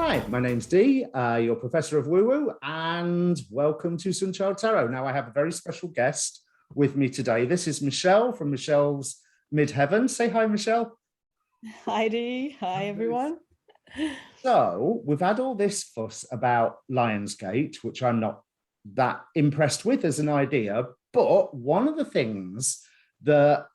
Hi, my name's Dee, your professor of woo-woo, and welcome to Sunchild Tarot. Now, I have a very special guest with me today. This is Michelle from Michelle's Midheaven. Say hi, Michelle. Hi, Dee. Hi, everyone. So, we've had all this fuss about Lionsgate, which I'm not that impressed with as an idea, but one of the things that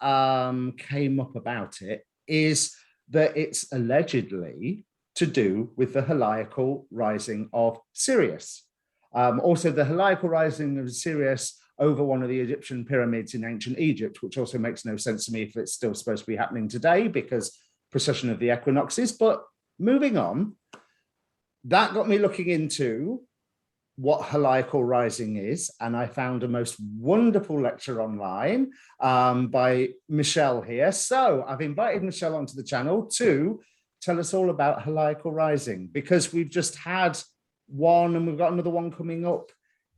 came up about it is that it's allegedly to do with the heliacal rising of Sirius. Also, the heliacal rising of Sirius over one of the Egyptian pyramids in ancient Egypt, which also makes no sense to me if it's still supposed to be happening today because precession of the equinoxes. But moving on, that got me looking into what heliacal rising is, and I found a most wonderful lecture online by Michelle here. So I've invited Michelle onto the channel to tell us all about heliacal rising, because we've just had one and we've got another one coming up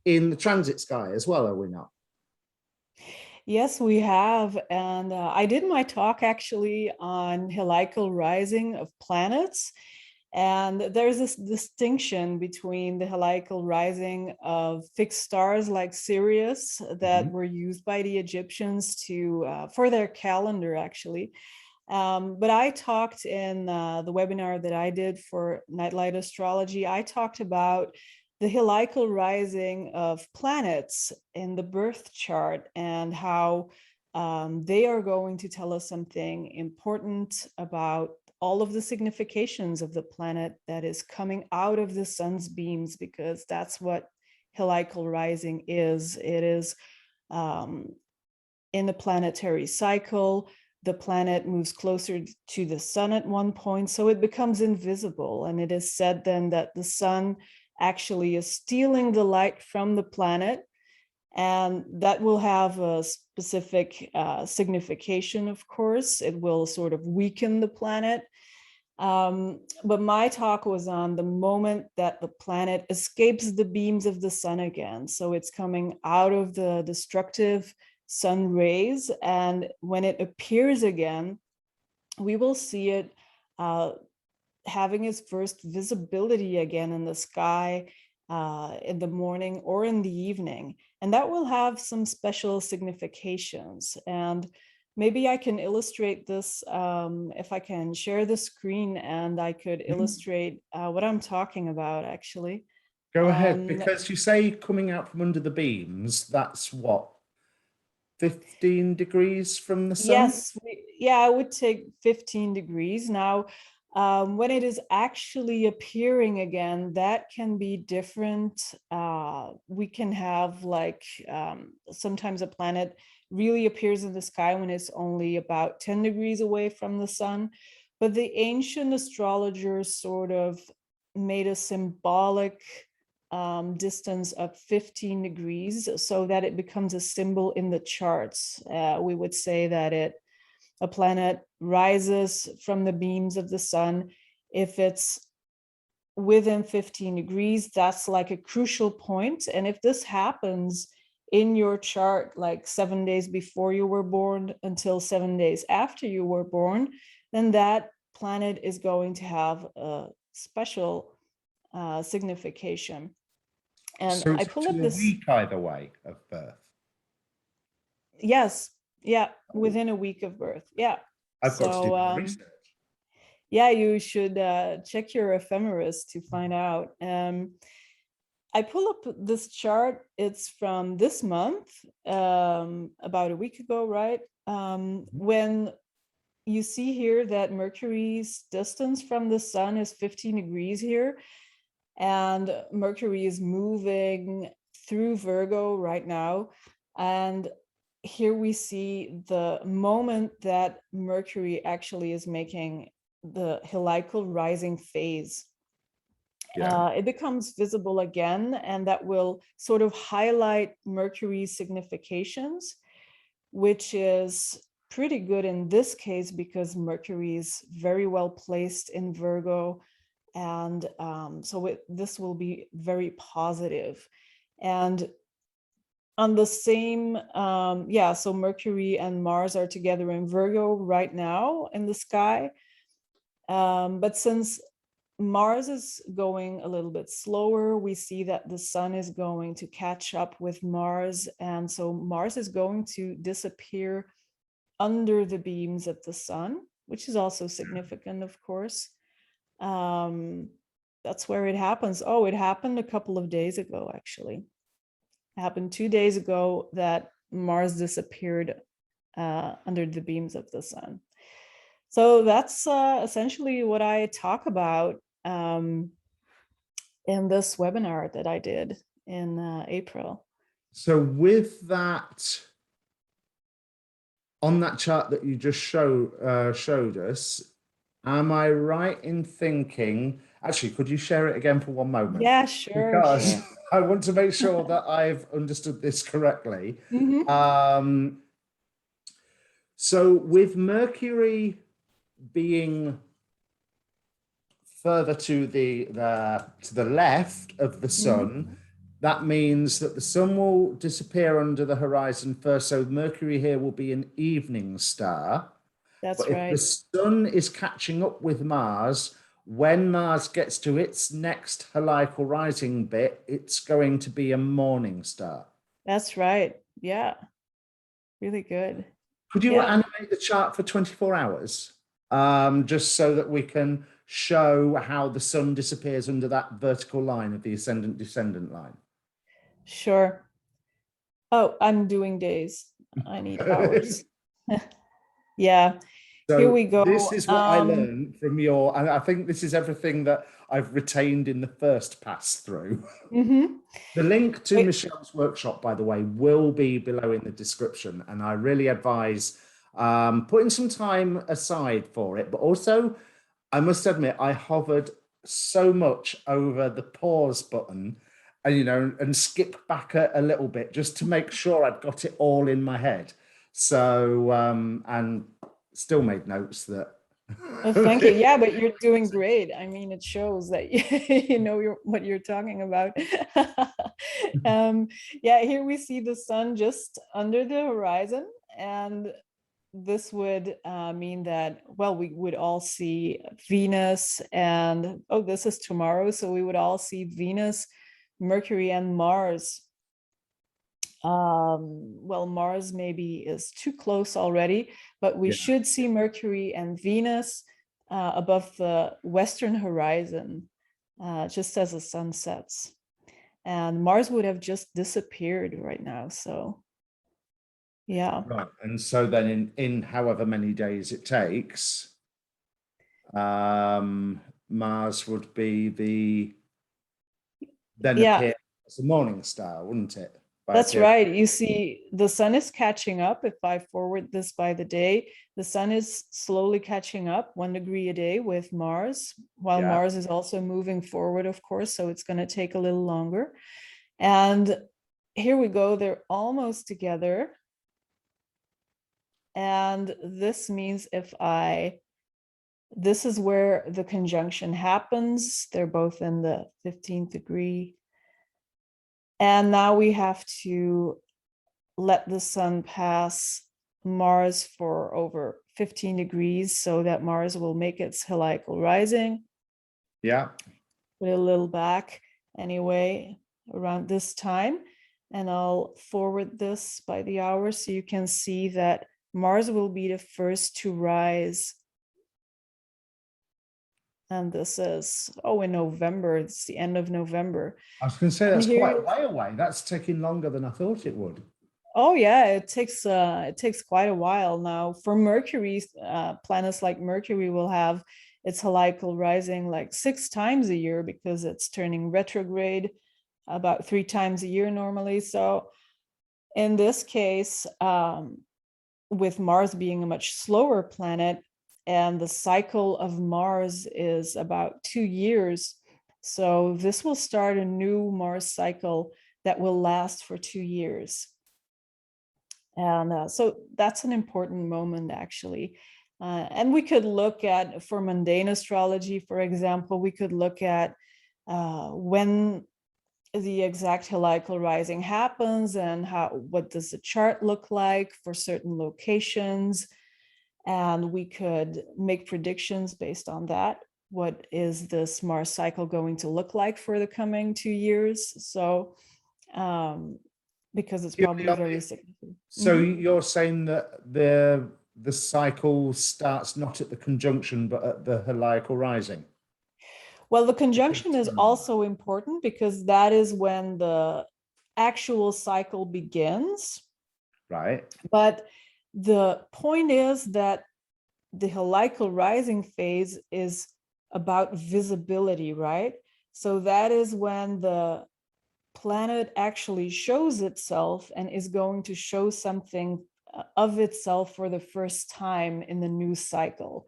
in the transit sky as well, are we not? Yes, we have. And I did my talk actually on heliacal rising of planets. And there's this distinction between the heliacal rising of fixed stars like Sirius that were used by the Egyptians to for their calendar, actually. But I talked in the webinar that I did for Nightlight Astrology, I talked about the heliacal rising of planets in the birth chart and how they are going to tell us something important about all of the significations of the planet that is coming out of the sun's beams, because that's what heliacal rising is. It is in the planetary cycle. The planet moves closer to the sun at one point, so it becomes invisible. And it is said then that the sun actually is stealing the light from the planet, and that will have a specific signification, of course. It will sort of weaken the planet. But my talk was on the moment that the planet escapes the beams of the sun again. So it's coming out of the destructive sun rays, and when it appears again, we will see it having its first visibility again in the sky in the morning or in the evening, and that will have some special significations. And maybe I can illustrate this if I can share the screen, and I could illustrate what I'm talking about, actually. Go ahead, because you say coming out from under the beams, that's what, 15 degrees from the sun? Yes, yeah, I would take 15 degrees. Now, when it is actually appearing again, that can be different. We can have like sometimes a planet really appears in the sky when it's only about 10 degrees away from the sun. But the ancient astrologers sort of made a symbolic distance of 15 degrees so that it becomes a symbol in the charts. We would say that a planet rises from the beams of the sun if it's within 15 degrees. That's like a crucial point. And if this happens in your chart, like 7 days before you were born until 7 days after you were born, then that planet is going to have a special signification. And so I it's pull up a this. week either way of birth. Yes, yeah, within a week of birth. Yeah. I've got to do my research. Yeah, you should check your ephemeris to find out. I pull up this chart. It's from this month, about a week ago, right? When you see here that Mercury's distance from the sun is 15 degrees here, and Mercury is moving through Virgo right now. And here we see the moment that Mercury actually is making the heliacal rising phase. It becomes visible again, and that will sort of highlight Mercury's significations, which is pretty good in this case because Mercury is very well placed in Virgo. And so this will be very positive. And on the same, so Mercury and Mars are together in Virgo right now in the sky. But since Mars is going a little bit slower. We see that the sun is going to catch up with Mars. And so Mars is going to disappear under the beams of the sun, which is also significant, of course. That's where it happens. Oh, it happened a couple of days ago, actually. It happened 2 days ago that Mars disappeared under the beams of the sun. So that's essentially what I talk about in this webinar that I did in April. So with that, on that chart that you just showed us, am I right in thinking, actually, could you share it again for one moment? Yeah, sure. Because sure. I want to make sure that I've understood this correctly. Mm-hmm. So with Mercury being further to the left of the sun, that means that the sun will disappear under the horizon first. So Mercury here will be an evening star. That's but if right. the sun is catching up with Mars, when Mars gets to its next heliacal rising bit, it's going to be a morning star. That's right. Yeah. Really good. Could you Yeah. animate the chart for 24 hours? Just so that we can show how the sun disappears under that vertical line of the ascendant-descendant line. Sure. Oh, I'm doing days. I need hours. Yeah. So here we go. This is what I learned from your, and I think this is everything that I've retained in the first pass through. Mm-hmm. The link to Michelle's workshop, by the way, will be below in the description. And I really advise putting some time aside for it. But also, I must admit, I hovered so much over the pause button and, and skip back a little bit just to make sure I'd got it all in my head. So, and still made notes that. Oh, thank you. Yeah, but you're doing great. I mean, it shows that you know what you're talking about. Yeah, here we see the sun just under the horizon, and this would mean that, well, we would all see Venus, and oh, this is tomorrow, so we would all see Venus, Mercury, and Mars. Well, Mars maybe is too close already, but we should see Mercury and Venus above the western horizon just as the sun sets. And Mars would have just disappeared right now. So, yeah. Right. And so then in however many days it takes, Mars would be appear as a morning star, wouldn't it? That's right. You see, the sun is catching up. If I forward this by the day, the sun is slowly catching up 1 degree a day with Mars, while Mars is also moving forward, of course. So it's going to take a little longer. And here we go. They're almost together. And this means this is where the conjunction happens. They're both in the 15th degree. And now we have to let the sun pass Mars for over 15 degrees so that Mars will make its heliacal rising. Yeah. Put it a little back anyway, around this time. And I'll forward this by the hour so you can see that Mars will be the first to rise. And this is, in November. It's the end of November. I was going to say that's quite a way away. That's taking longer than I thought it would. Oh yeah, it takes quite a while now. For Mercury, planets like Mercury will have its heliacal rising like 6 times a year because it's turning retrograde about 3 times a year normally. So in this case, with Mars being a much slower planet, and the cycle of Mars is about 2 years. So this will start a new Mars cycle that will last for 2 years. And so that's an important moment, actually. And we could look at, for mundane astrology, for example, we could look at when the exact heliacal rising happens and what does the chart look like for certain locations. And we could make predictions based on that. what is this Mars cycle going to look like for the coming 2 years. So because it's probably very significant. So you're saying that the cycle starts not at the conjunction, but at the heliacal rising? Well, the conjunction is also important because that is when the actual cycle begins. Right. But the point is that the heliacal rising phase is about visibility, right? So that is when the planet actually shows itself and is going to show something of itself for the first time in the new cycle.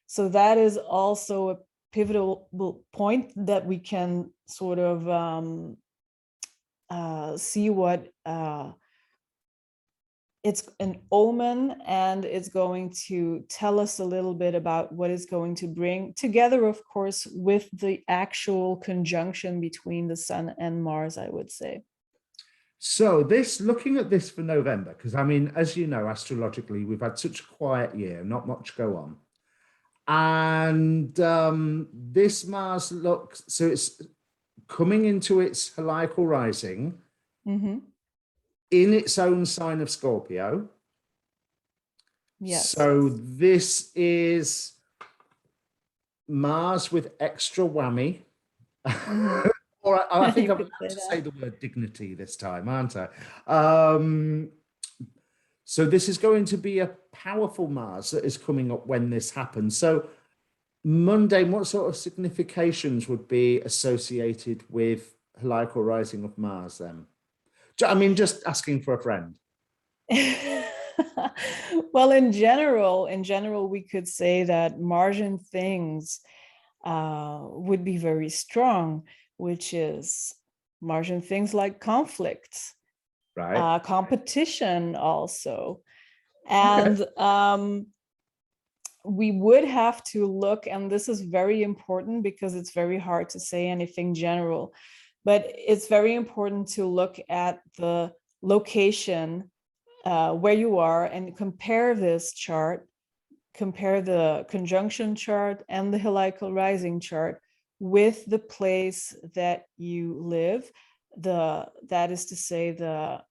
So that is also a pivotal point that we can sort of see what it's an omen, and it's going to tell us a little bit about what it's going to bring together, of course, with the actual conjunction between the Sun and Mars, I would say. So looking at this for November, because I mean, as you know, astrologically, we've had such a quiet year, not much go on. And this Mars looks, so it's coming into its heliacal rising in its own sign of Scorpio. Yes. So this is Mars with extra whammy. Or I think I'm about to say the word dignity this time, aren't I? So this is going to be a powerful Mars that is coming up when this happens. So Monday, what sort of significations would be associated with heliacal rising of Mars then? I mean, just asking for a friend. Well, in general, we could say that Martian things would be very strong, which is Martian things like conflict, right? Competition also. And we would have to look, and this is very important because it's very hard to say anything general, but it's very important to look at the location where you are and compare this chart, compare the conjunction chart and the heliacal rising chart with the place that you live. That is to say the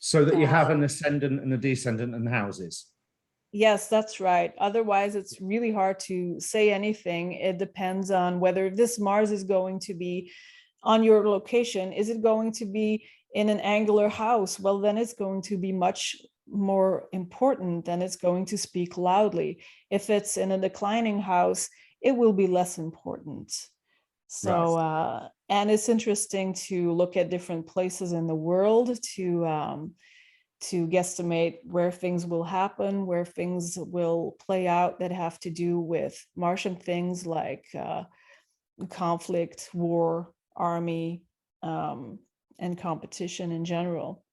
so that you have an ascendant and a descendant and houses. Yes, that's right. Otherwise, it's really hard to say anything. It depends on whether this Mars is going to be on your location. Is it going to be in an angular house? Well, then it's going to be much more important, then it's going to speak loudly. If it's in a declining house, it will be less important. So, right. And it's interesting to look at different places in the world to guesstimate where things will happen, where things will play out that have to do with Martian things like conflict, war, army, and competition in general.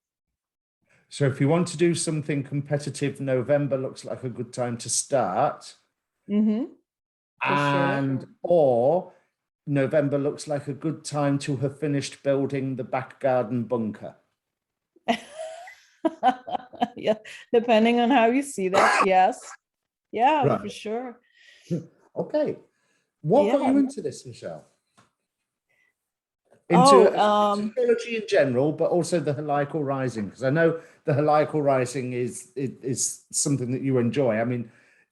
So if you want to do something competitive, November looks like a good time to start. And sure. Or November looks like a good time to have finished building the back garden bunker. Yeah, depending on how you see that, yes. Yeah, right. For sure. Okay. What got you into this, Michelle? Into astrology in general, but also the heliacal rising, because I know the heliacal rising is something that you enjoy. I mean,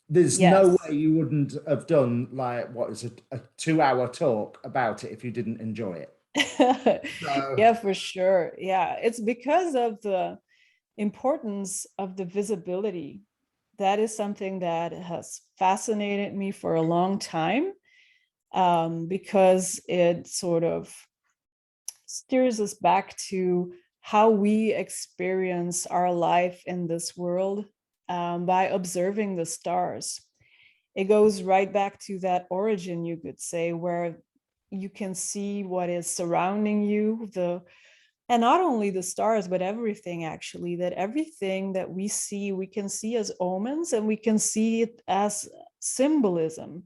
there's no way you wouldn't have done like what is a 2-hour talk about it if you didn't enjoy it. Yeah, for sure. Yeah, it's because of the importance of the visibility. That is something that has fascinated me for a long time, because it sort of steers us back to how we experience our life in this world by observing the stars. It goes right back to that origin, you could say, where you can see what is surrounding you, and not only the stars, but everything, actually, that everything that we see, we can see as omens, and we can see it as symbolism,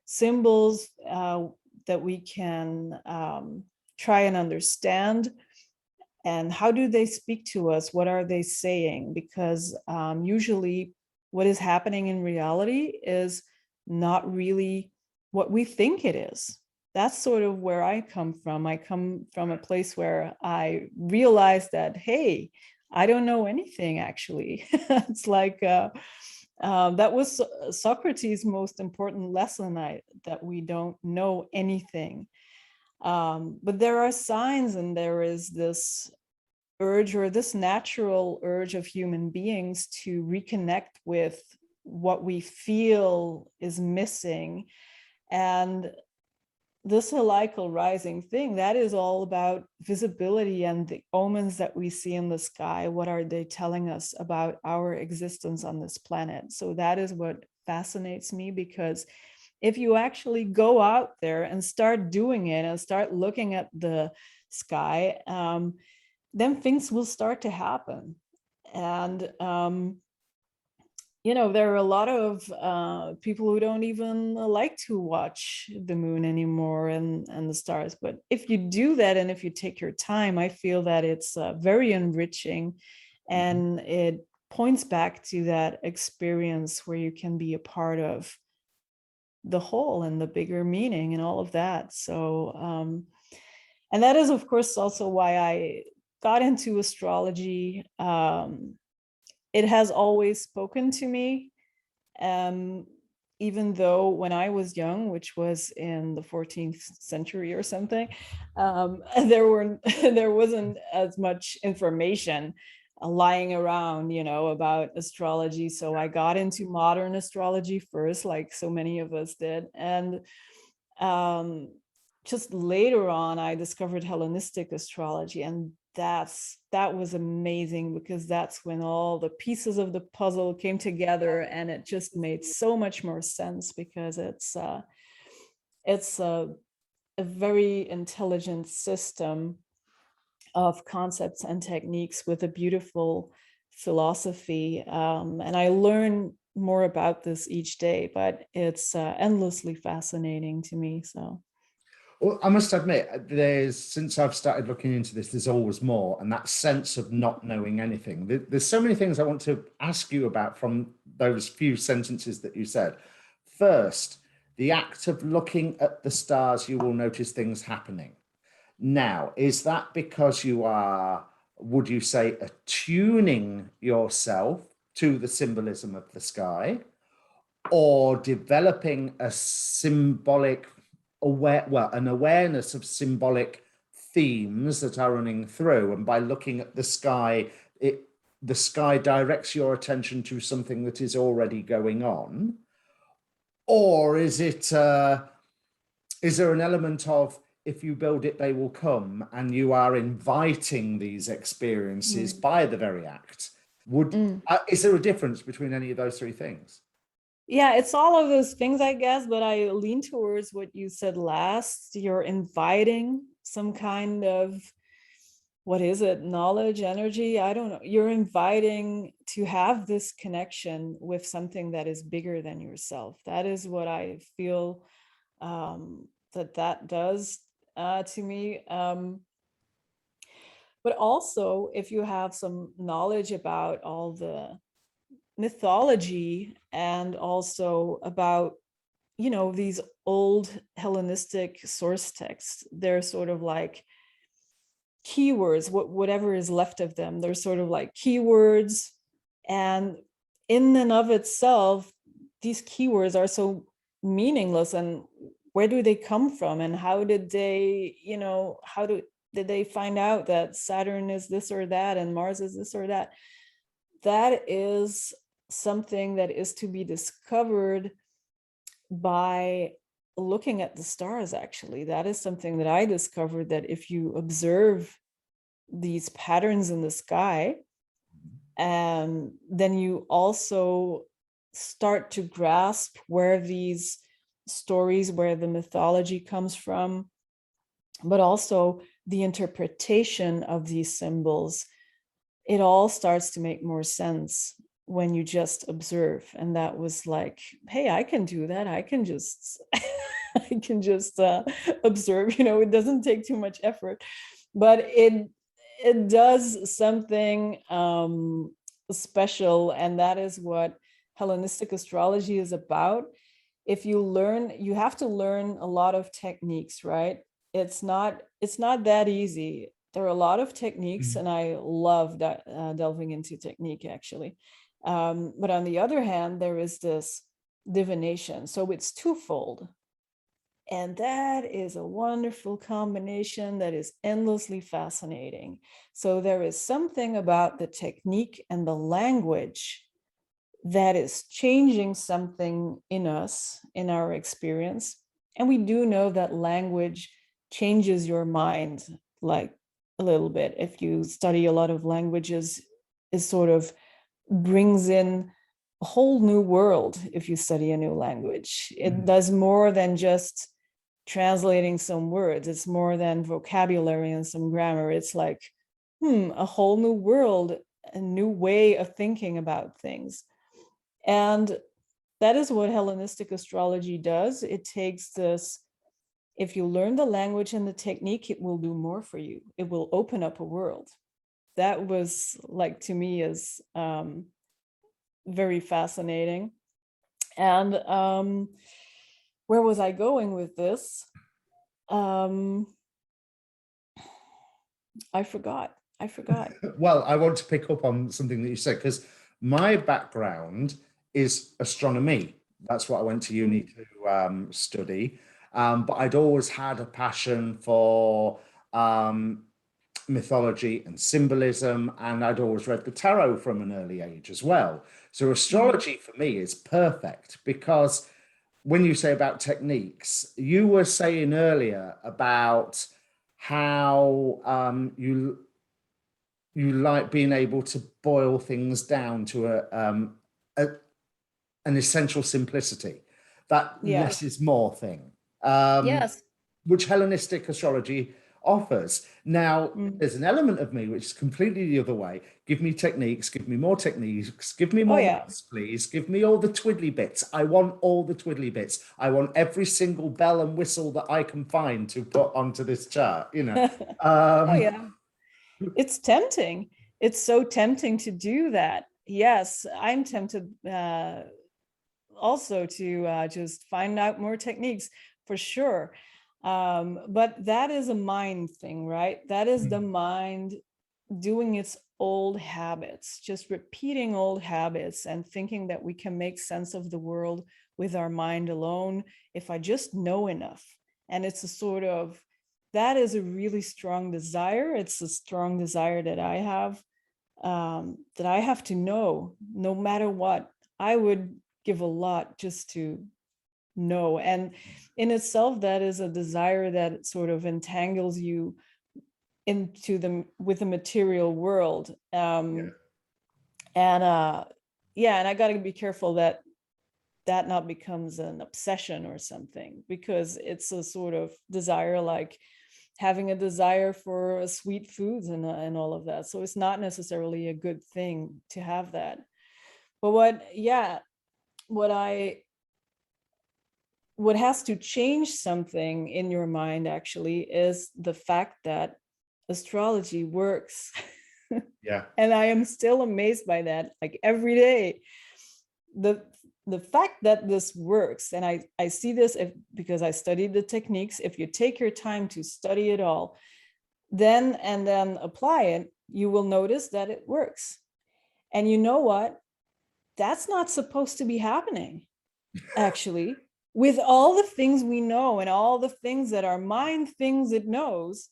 symbols that we can try and understand. And how do they speak to us? What are they saying? Because usually what is happening in reality is not really what we think it is. That's sort of where I come from. I come from a place where I realized that, hey, I don't know anything actually. It's like that was Socrates' most important lesson, that we don't know anything. But there are signs, and there is this urge, or this natural urge of human beings, to reconnect with what we feel is missing. And this heliacal rising thing, that is all about visibility and the omens that we see in the sky. What are they telling us about our existence on this planet? So that is what fascinates me, because if you actually go out there and start doing it and start looking at the sky, then things will start to happen. And there are a lot of people who don't even like to watch the moon anymore and the stars. But if you do that, and if you take your time, I feel that it's very enriching, and it points back to that experience where you can be a part of the whole and the bigger meaning and all of that. So, and that is, of course, also why I got into astrology. It has always spoken to me, even though when I was young, which was in the 14th century or something, there wasn't as much information lying around, about astrology. So I got into modern astrology first, like so many of us did. And just later on, I discovered Hellenistic astrology, and that was amazing, because that's when all the pieces of the puzzle came together, and it just made so much more sense, because it's a very intelligent system of concepts and techniques with a beautiful philosophy. And I learn more about this each day, but it's endlessly fascinating to me. So. Well, I must admit, since I've started looking into this, there's always more, and that sense of not knowing anything. There's so many things I want to ask you about from those few sentences that you said. First, the act of looking at the stars, you will notice things happening. Now, is that because you are, would you say, attuning yourself to the symbolism of the sky, or developing a symbolic an awareness of symbolic themes that are running through, and by looking at the sky, the sky directs your attention to something that is already going on? Or is there an element of, if you build it, they will come, and you are inviting these experiences by the very act? Is there a difference between any of those three things? Yeah, it's all of those things, I guess, but I lean towards what you said last. You're inviting some kind of, what is it, knowledge, energy? I don't know. You're inviting to have this connection with something that is bigger than yourself. That is what I feel that does to me. But also, if you have some knowledge about all the mythology, and also about these old Hellenistic source texts, they're sort of like keywords, whatever is left of them, they're sort of like keywords, and in and of itself, these keywords are so meaningless. And where do they come from, and how did they, did they find out that Saturn is this or that and Mars is this or that? That is something that is to be discovered by looking at the stars. Actually, that is something that I discovered, that if you observe these patterns in the sky, then you also start to grasp where these stories, where the mythology comes from, but also the interpretation of these symbols. It all starts to make more sense when you just observe. And that was like, hey, I can do that. I can just observe. It doesn't take too much effort, but it does something special. And that is what Hellenistic astrology is about. if you learn, you have to learn a lot of techniques, right? It's not that easy. There are a lot of techniques, and I love that, delving into technique, actually. But on the other hand, there is this divination. So it's twofold. And that is a wonderful combination that is endlessly fascinating. So there is something about the technique and the language that is changing something in us, in our experience. And we do know that language changes your mind, like a little bit. If you study a lot of languages, it sort of brings in a whole new world. If you study a new language, it does more than just translating some words. It's more than vocabulary and some grammar. It's like, a whole new world, a new way of thinking about things. And that is what Hellenistic astrology does. It takes this, if you learn the language and the technique, it will do more for you. It will open up a world. That was, like, to me, is very fascinating. And where was I going with this? I forgot. Well, I want to pick up on something that you said, because my background is astronomy. That's what I went to uni to study. But I'd always had a passion for mythology and symbolism, and I'd always read the tarot from an early age as well. So astrology for me is perfect, because when you say about techniques, you were saying earlier about how you like being able to boil things down to an essential simplicity, that Yeah. less is more thing, Yes. which Hellenistic astrology offers. Now, there's an element of me which is completely the other way. Give me techniques, give me more techniques, give me Oh, more yeah. maths, please. Give me all the twiddly bits. I want all the twiddly bits. I want every single bell and whistle that I can find to put onto this chart, you know. Oh, yeah. It's tempting. It's so tempting to do that. Yes, I'm tempted also to just find out more techniques, for sure. But that is a mind thing, right? That is the mind doing its old habits, just repeating old habits and thinking that we can make sense of the world with our mind alone if I just know enough. And it's a sort of, that is a really strong desire. It's a strong desire that I have to know no matter what. I would give a lot just to know. And in itself, that is a desire that sort of entangles you into with the material world. And I got to be careful that not becomes an obsession or something, because it's a sort of desire, like having a desire for sweet foods and all of that. So it's not necessarily a good thing to have that. But what has to change something in your mind actually is the fact that astrology works. Yeah. And I am still amazed by that, like every day. The fact that this works, and I see this because I studied the techniques. If you take your time to study it all, then apply it, you will notice that it works. And you know what? That's not supposed to be happening, actually. With all the things we know and all the things that our mind thinks it knows,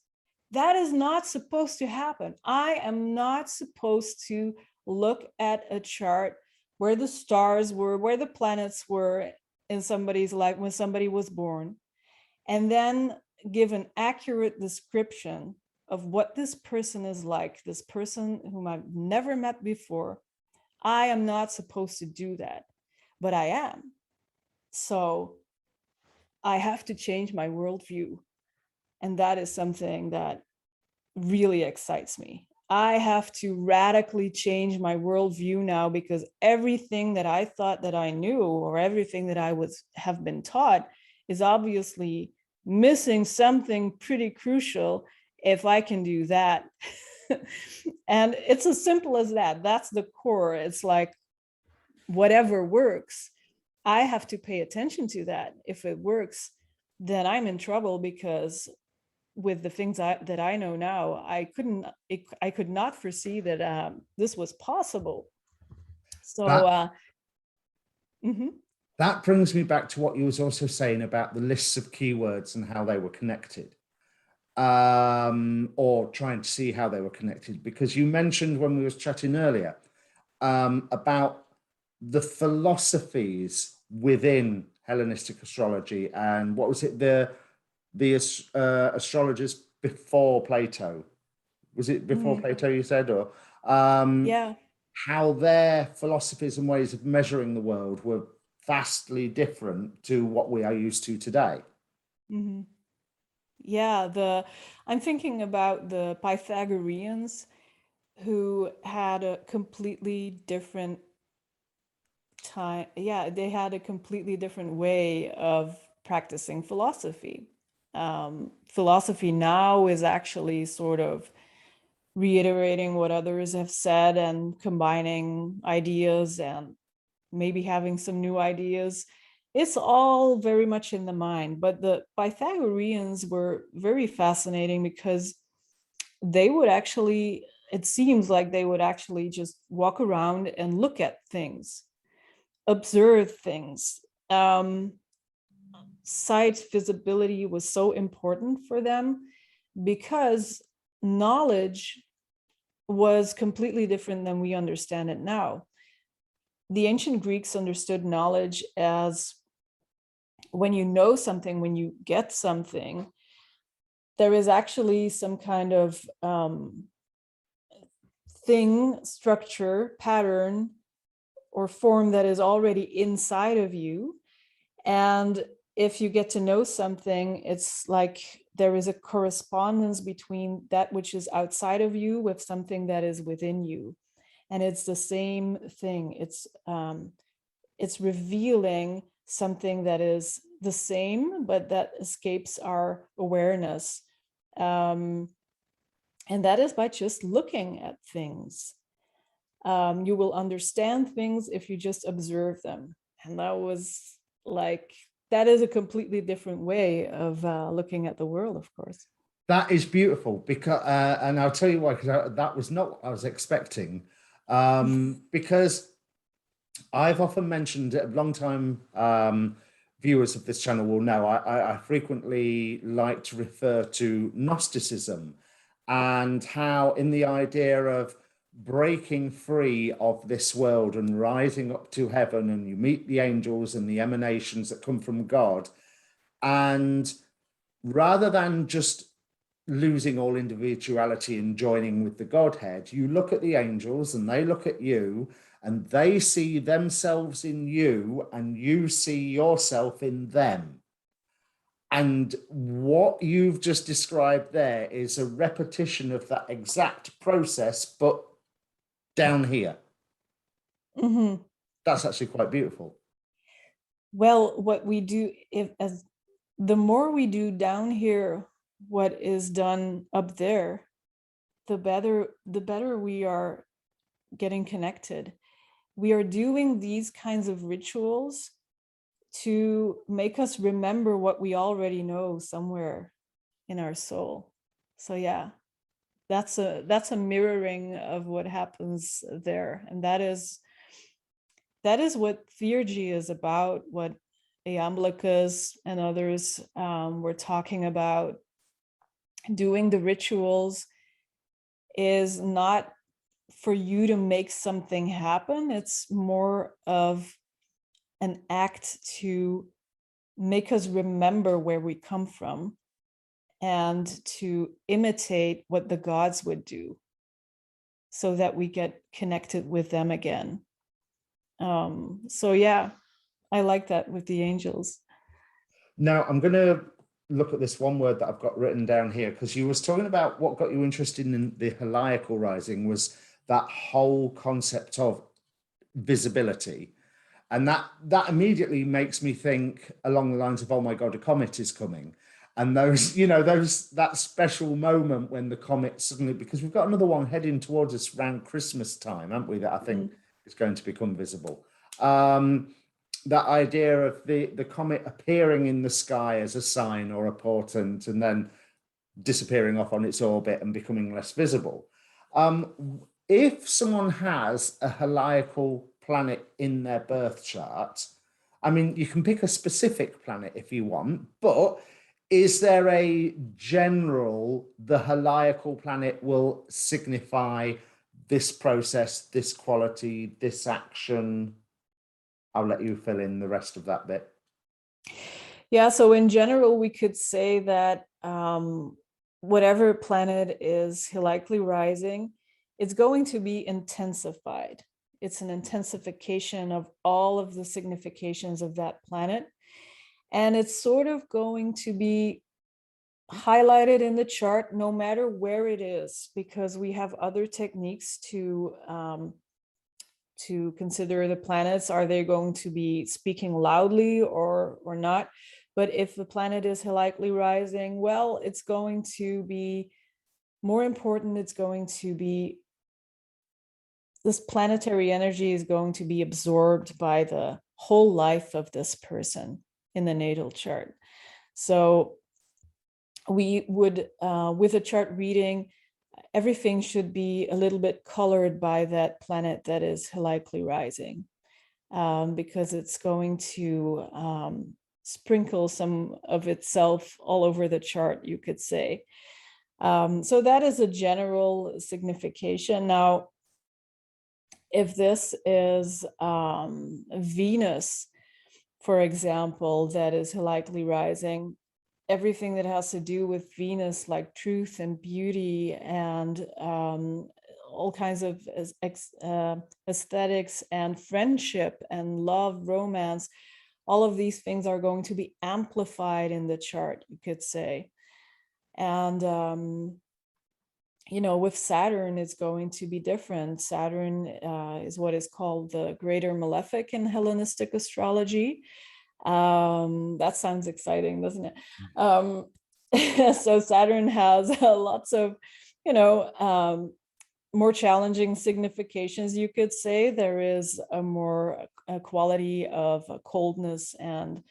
that is not supposed to happen. I am not supposed to look at a chart where the stars were, where the planets were in somebody's life when somebody was born, and then give an accurate description of what this person is like, this person whom I've never met before. I am not supposed to do that, but I am. So I have to change my worldview. And that is something that really excites me. I have to radically change my worldview now, because everything that I thought that I knew, or everything that I have been taught, is obviously missing something pretty crucial if I can do that. And it's as simple as that. That's the core. It's like whatever works. I have to pay attention to that. If it works, then I'm in trouble, because with the things that I know now, I could not foresee that this was possible. So, That mhm. that brings me back to what you was also saying about the lists of keywords and how they were connected, or trying to see how they were connected, because you mentioned when we was chatting earlier about the philosophies within Hellenistic astrology, and what was it, the astrologers before Plato? Was it before Plato you said, or Yeah. how their philosophies and ways of measuring the world were vastly different to what we are used to today? Mhm. Yeah, I'm thinking about the Pythagoreans, who had a completely different time. Yeah, they had a completely different way of practicing philosophy. Philosophy now is actually sort of reiterating what others have said and combining ideas and maybe having some new ideas. It's all very much in the mind. But the Pythagoreans were very fascinating, because they would actually, it seems like they would actually just walk around and look at things, observe things. Sight visibility was so important for them, because knowledge was completely different than we understand it now. The ancient Greeks understood knowledge as when you know something, when you get something, there is actually some kind of thing, structure, pattern, or form that is already inside of you. And if you get to know something, it's like there is a correspondence between that which is outside of you with something that is within you. And it's the same thing. It's revealing something that is the same, but that escapes our awareness. And that is by just looking at things. You will understand things if you just observe them. And that was like, that is a completely different way of looking at the world, of course. That is beautiful, because, and I'll tell you why, because that was not what I was expecting. Because I've often mentioned, a long time viewers of this channel will know, I frequently like to refer to Gnosticism, and how in the idea of breaking free of this world and rising up to heaven, and you meet the angels and the emanations that come from God. And rather than just losing all individuality and joining with the Godhead, you look at the angels and they look at you, and they see themselves in you and you see yourself in them. And what you've just described there is a repetition of that exact process, but down here. Mm-hmm. That's actually quite beautiful. Well, what we do, if as the more we do down here what is done up there, the better we are getting connected. We are doing these kinds of rituals to make us remember what we already know somewhere in our soul. So yeah, that's a mirroring of what happens there. And that is what theurgy is about, what Iamblichus and others were talking about. Doing the rituals is not for you to make something happen. It's more of an act to make us remember where we come from and to imitate what the gods would do, so that we get connected with them again. So yeah, I like that with the angels. Now, I'm going to look at this one word that I've got written down here, because you was talking about what got you interested in the heliacal rising was that whole concept of visibility. And that immediately makes me think along the lines of, oh my God, a comet is coming. And those, that special moment when the comet suddenly, because we've got another one heading towards us around Christmas time, haven't we, that I think is going to become visible. that idea of the comet appearing in the sky as a sign or a portent and then disappearing off on its orbit and becoming less visible. If someone has a heliacal planet in their birth chart, I mean, you can pick a specific planet if you want, but is there a general, the heliacal planet will signify this process, this quality, this action? I'll let you fill in the rest of that bit. Yeah, so in general, we could say that whatever planet is heliacally rising, it's going to be intensified. It's an intensification of all of the significations of that planet. And it's sort of going to be highlighted in the chart no matter where it is, because we have other techniques to consider the planets. Are they going to be speaking loudly or not? But if the planet is heliacally rising, well, it's going to be more important. It's going to be, this planetary energy is going to be absorbed by the whole life of this person in the natal chart. So we would, with a chart reading, everything should be a little bit colored by that planet that is heliacally rising, because it's going to sprinkle some of itself all over the chart, you could say. So that is a general signification. Now, if this is Venus, for example, that is heliacally rising, everything that has to do with Venus, like truth and beauty and all kinds of aesthetics and friendship and love, romance, all of these things are going to be amplified in the chart, you could say. And you know, with Saturn, it's going to be different. Saturn is what is called the greater malefic in Hellenistic astrology. That sounds exciting, doesn't it? So Saturn has lots of, you know, more challenging significations, you could say. There is a quality of coldness and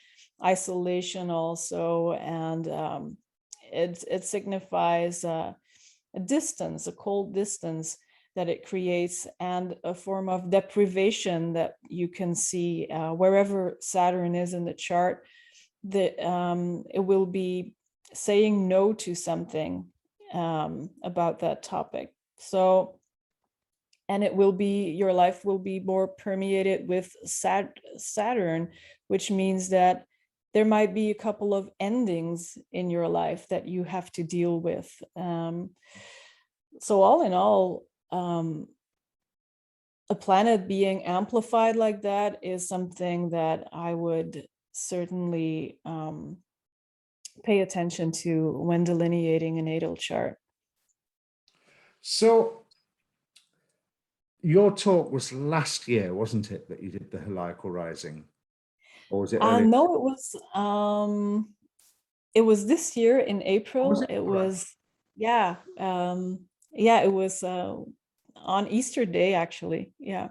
isolation also, and it signifies a distance, a cold distance that it creates, and a form of deprivation that you can see wherever Saturn is in the chart, that it will be saying no to something about that topic. So, and it will be, your life will be more permeated with Saturn, which means that there might be a couple of endings in your life that you have to deal with. So all in all, a planet being amplified like that is something that I would certainly pay attention to when delineating a natal chart. So your talk was last year, wasn't it, that you did the heliacal rising? Or was it earlier? No, it was this year in April. Was it? It was, yeah, yeah, it was on Easter Day, actually. Yeah.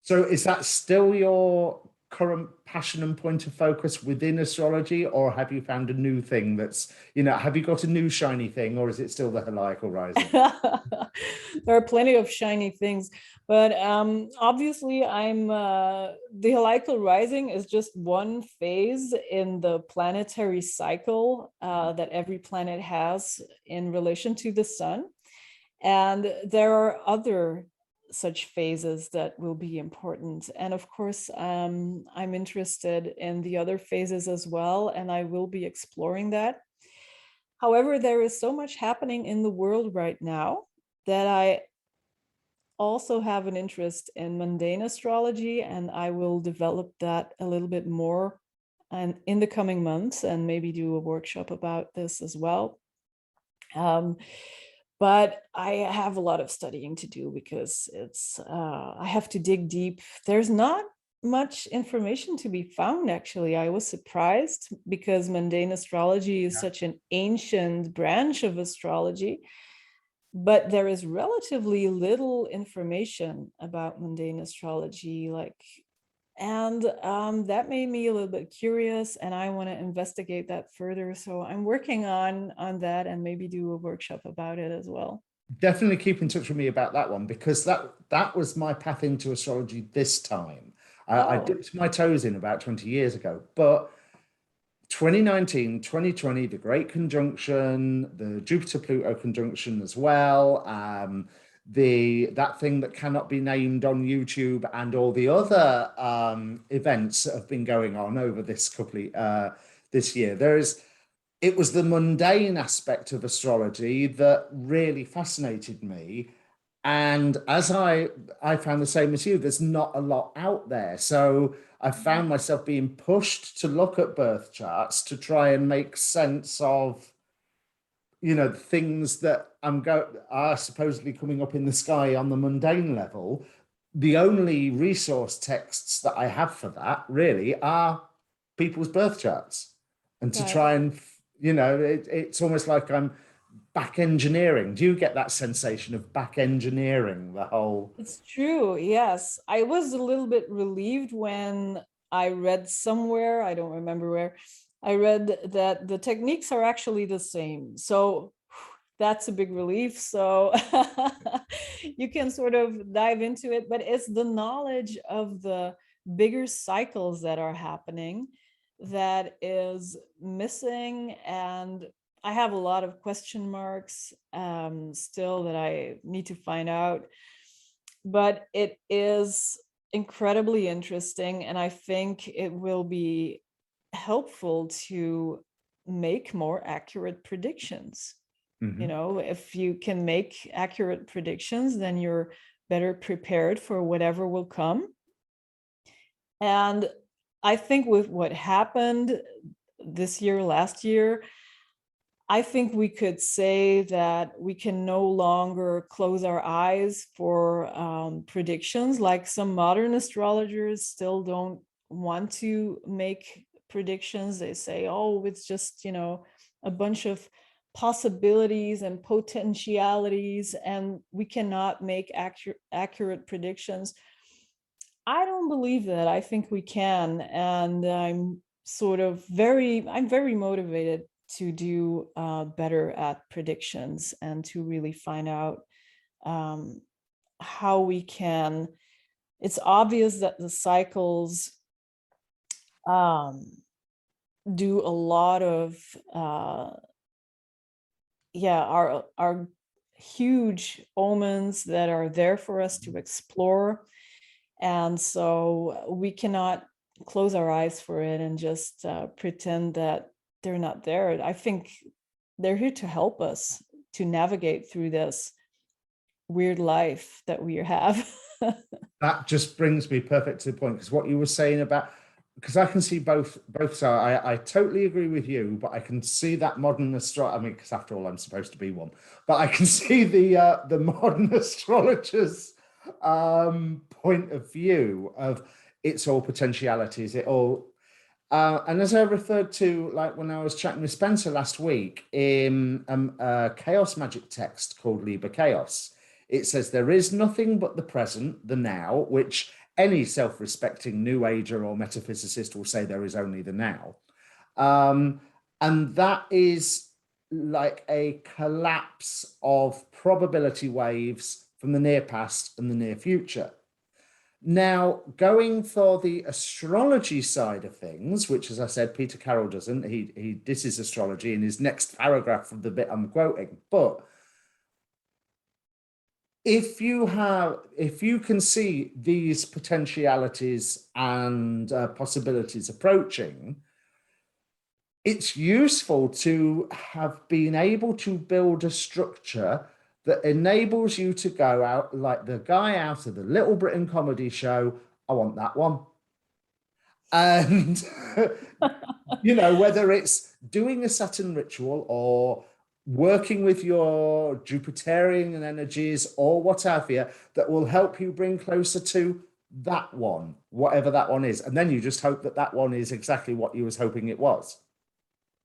So is that still your current passion and point of focus within astrology, or have you found a new thing that's, you know, have you got a new shiny thing, or is it still the heliacal rising? There are plenty of shiny things, but obviously the heliacal rising is just one phase in the planetary cycle that every planet has in relation to the sun. And there are other such phases that will be important. And of course, I'm interested in the other phases as well, and I will be exploring that. However, there is so much happening in the world right now that I also have an interest in mundane astrology, and I will develop that a little bit more and in the coming months, and maybe do a workshop about this as well. But I have a lot of studying to do, because it's I have to dig deep. There's not much information to be found, actually. I was surprised, because mundane astrology is such an ancient branch of astrology, but there is relatively little information about mundane astrology. Like, And that made me a little bit curious, and I want to investigate that further. So I'm working on that, and maybe do a workshop about it as well. Definitely keep in touch with me about that one, because that was my path into astrology this time. I Oh, dipped my toes in about 20 years ago, but 2019, 2020, the Great Conjunction, the Jupiter-Pluto conjunction as well, that thing that cannot be named on YouTube, and all the other events that have been going on over this year. It was the mundane aspect of astrology that really fascinated me. And as I found the same as you, there's not a lot out there. So I found myself being pushed to look at birth charts to try and make sense of, things that are supposedly coming up in the sky on the mundane level. The only resource texts that I have for that really are people's birth charts. And to right. try and, it's almost like I'm back engineering. Do you get that sensation of back engineering the whole? It's true. Yes. I was a little bit relieved when I read somewhere, I don't remember where, I read that the techniques are actually the same. So that's a big relief. So you can sort of dive into it, but it's the knowledge of the bigger cycles that are happening that is missing. And I have a lot of question marks still that I need to find out. But it is incredibly interesting, and I think it will be helpful to make more accurate predictions. You Mhm. know, if you can make accurate predictions, then you're better prepared for whatever will come. And I think with what happened this year, last year, I think we could say that we can no longer close our eyes for predictions. Like some modern astrologers still don't want to make predictions. They say, oh, it's just, a bunch of possibilities and potentialities, and we cannot make accurate predictions. I don't believe that. I think we can. And I'm very motivated to do better at predictions and to really find out um, how we can. It's obvious that the cycles um, do a lot of, are huge omens that are there for us to explore. And so we cannot close our eyes for it and just pretend that they're not there. I think they're here to help us to navigate through this weird life that we have. That just brings me perfect to the point, because what you were saying about, because I can see both sides. I totally agree with you, but I can see that modern astrology. I mean, because after all, I'm supposed to be one, but I can see the modern astrologers' point of view of it's all potentialities. It all and as I referred to, like when I was chatting with Spencer last week in a chaos magic text called Liber Chaos, it says there is nothing but the present, the now, which any self-respecting New Ager or metaphysicist will say there is only the now. Um, and that is like a collapse of probability waves from the near past and the near future. Now, going for the astrology side of things, which, as I said, Peter Carroll doesn't. He disses astrology in his next paragraph from the bit I'm quoting. But if you can see these potentialities and possibilities approaching, it's useful to have been able to build a structure that enables you to go out like the guy out of the Little Britain comedy show. I want that one. And whether it's doing a Saturn ritual or working with your Jupiterian energies or what have you, that will help you bring closer to that one, whatever that one is. And then you just hope that that one is exactly what you was hoping it was.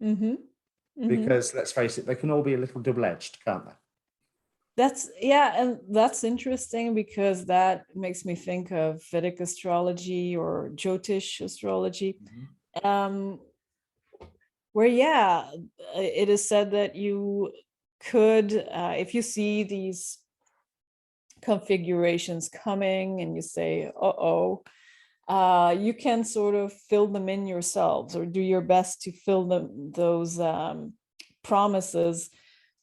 Mm-hmm. Mm-hmm. Because let's face it, they can all be a little double-edged, can't they? and that's interesting, because that makes me think of Vedic astrology or Jyotish astrology. Where it is said that you could, if you see these configurations coming and you say, you can sort of fill them in yourselves, or do your best to fill those promises,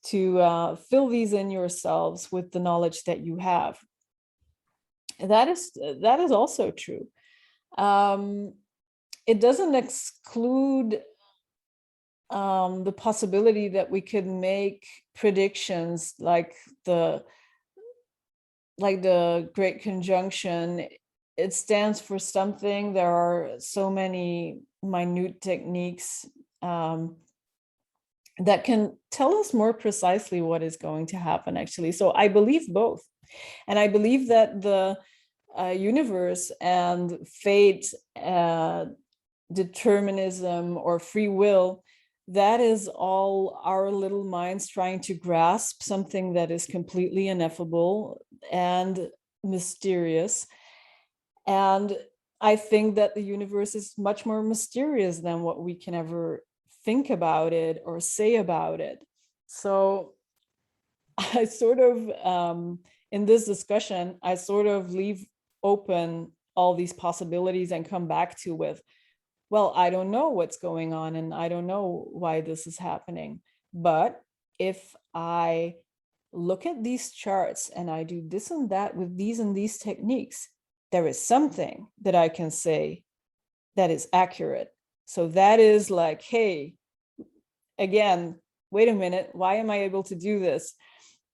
to fill these in yourselves with the knowledge that you have. That is also true. It doesn't exclude the possibility that we could make predictions like the Great Conjunction. It stands for something. There are so many minute techniques that can tell us more precisely what is going to happen, actually. So I believe both. And I believe that the universe and fate, determinism or free will, that is all our little minds trying to grasp something that is completely ineffable and mysterious. And I think that the universe is much more mysterious than what we can ever think about it or say about it. So I sort of, in this discussion, I sort of leave open all these possibilities and come back to with, well, I don't know what's going on and I don't know why this is happening. But if I look at these charts and I do this and that with these and these techniques, there is something that I can say that is accurate. So that is like, hey, again, wait a minute, why am I able to do this?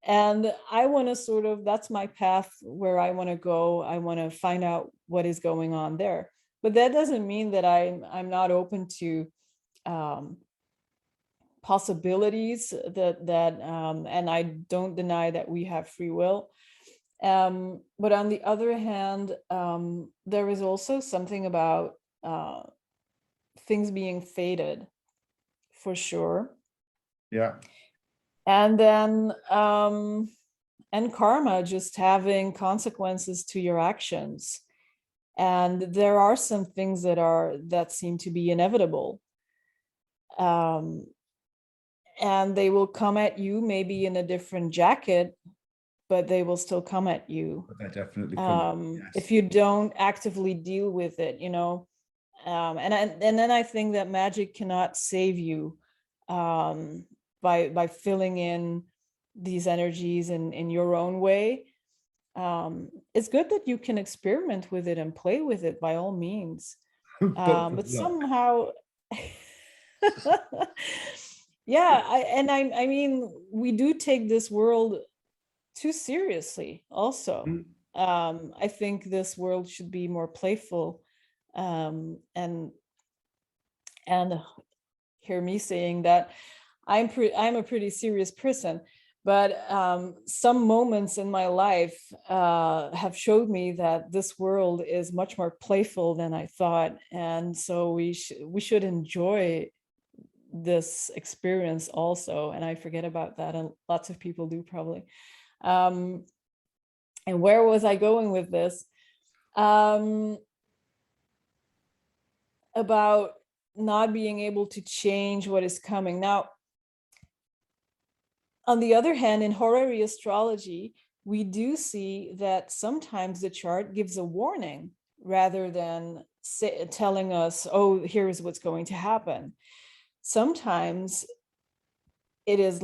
And I want to sort of, that's my path where I want to go. I want to find out what is going on there. But that doesn't mean that I'm not open to possibilities and I don't deny that we have free will. But on the other hand, there is also something about things being fated, for sure. Yeah. And then and karma just having consequences to your actions. And there are some things that seem to be inevitable. And they will come at you maybe in a different jacket, but they will still come at you. But they definitely come. Yes. If you don't actively deal with it, you know. And then I think that magic cannot save you by filling in these energies in your own way. It's good that you can experiment with it and play with it by all means. But somehow yeah, I mean, we do take this world too seriously also. I think this world should be more playful, and hear me saying that I'm a pretty serious person, but some moments in my life have showed me that this world is much more playful than I thought, and so we should enjoy this experience also. And I forget about that, and lots of people do probably. And where was I going with this? About not being able to change what is coming. Now, on the other hand, in horary astrology, we do see that sometimes the chart gives a warning rather than telling us, oh, here's what's going to happen. Sometimes it is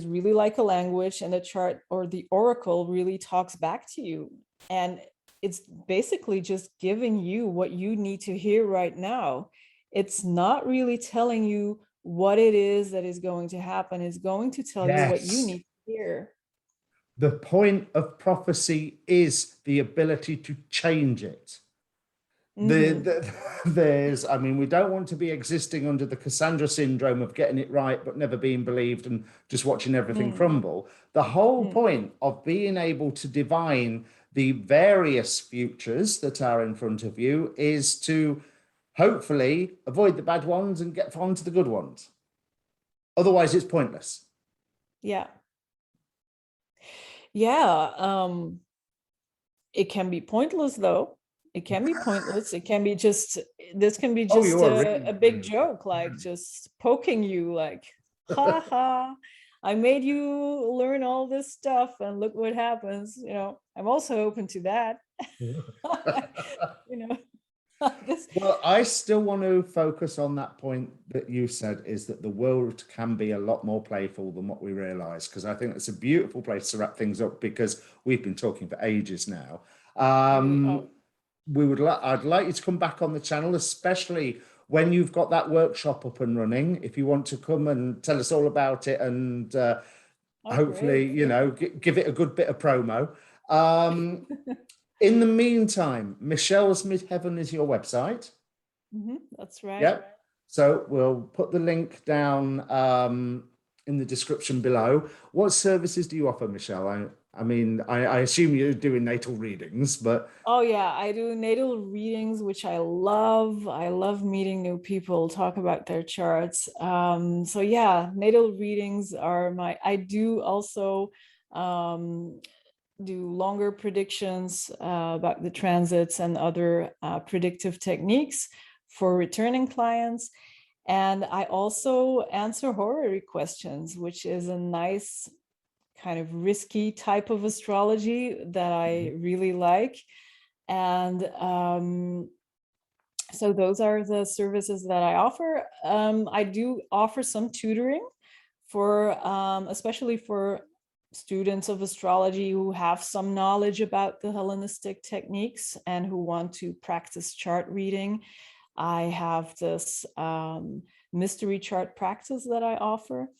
really like a language, and the chart or the oracle really talks back to you. And it's basically just giving you what you need to hear right now. It's not really telling you what it is that is going to happen. It's going to tell you what you need to hear. The point of prophecy is the ability to change it. There's, I mean, we don't want to be existing under the Cassandra syndrome of getting it right but never being believed and just watching everything crumble. The whole point of being able to divine the various futures that are in front of you is to hopefully avoid the bad ones and get on to the good ones. Otherwise, it's pointless. Yeah. Yeah, it can be pointless though. It can be pointless. It can be just, this can be Oh, just you're really a big joke, like just poking you, like, ha ha, I made you learn all this stuff and look what happens. I'm also open to that. you know, this. Well, I still want to focus on that point that you said, is that the world can be a lot more playful than what we realize, because I think it's a beautiful place to wrap things up, because we've been talking for ages now. Oh, I'd like you to come back on the channel, especially when you've got that workshop up and running, if you want to come and tell us all about it, and hopefully, great. give it a good bit of promo. In the meantime, Michelle's Midheaven is your website. That's right. Yep. So we'll put the link down in the description below. What services do you offer, Michelle? I mean, I assume you're doing natal readings, but Oh yeah, I do natal readings, which I love. I love meeting new people, talk about their charts. So yeah, natal readings are I do also do longer predictions about the transits and other predictive techniques for returning clients. And I also answer horary questions, which is a nice kind of risky type of astrology that I really like. And so those are the services that I offer. I do offer some tutoring for especially for students of astrology who have some knowledge about the Hellenistic techniques and who want to practice chart reading. I have this mystery chart practice that I offer.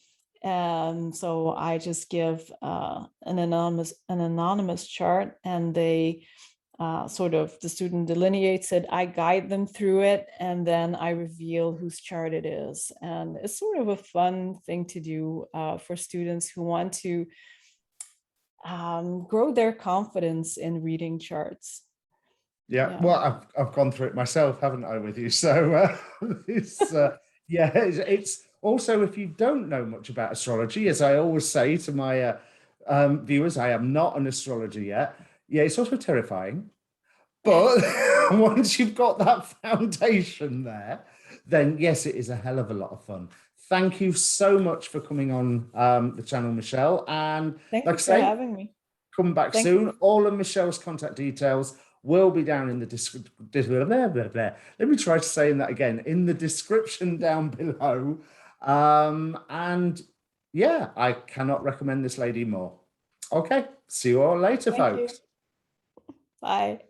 And so I just give an anonymous chart, and they sort of, the student delineates it, I guide them through it, and then I reveal whose chart it is. And it's sort of a fun thing to do for students who want to grow their confidence in reading charts. yeah, well, I've gone through it myself, haven't I, with you? So it's also, if you don't know much about astrology, as I always say to my viewers, I am not an astrologer yet. Yeah, it's also terrifying. But once you've got that foundation there, then yes, it is a hell of a lot of fun. Thank you so much for coming on the channel, Michelle. And Thank like you I for say, having me. come back Thank soon. All of Michelle's contact details will be down in the description. Let me try to say that again, in the description down below. And yeah, I cannot recommend this lady more. Okay, see you all later, Thank you. folks. Bye.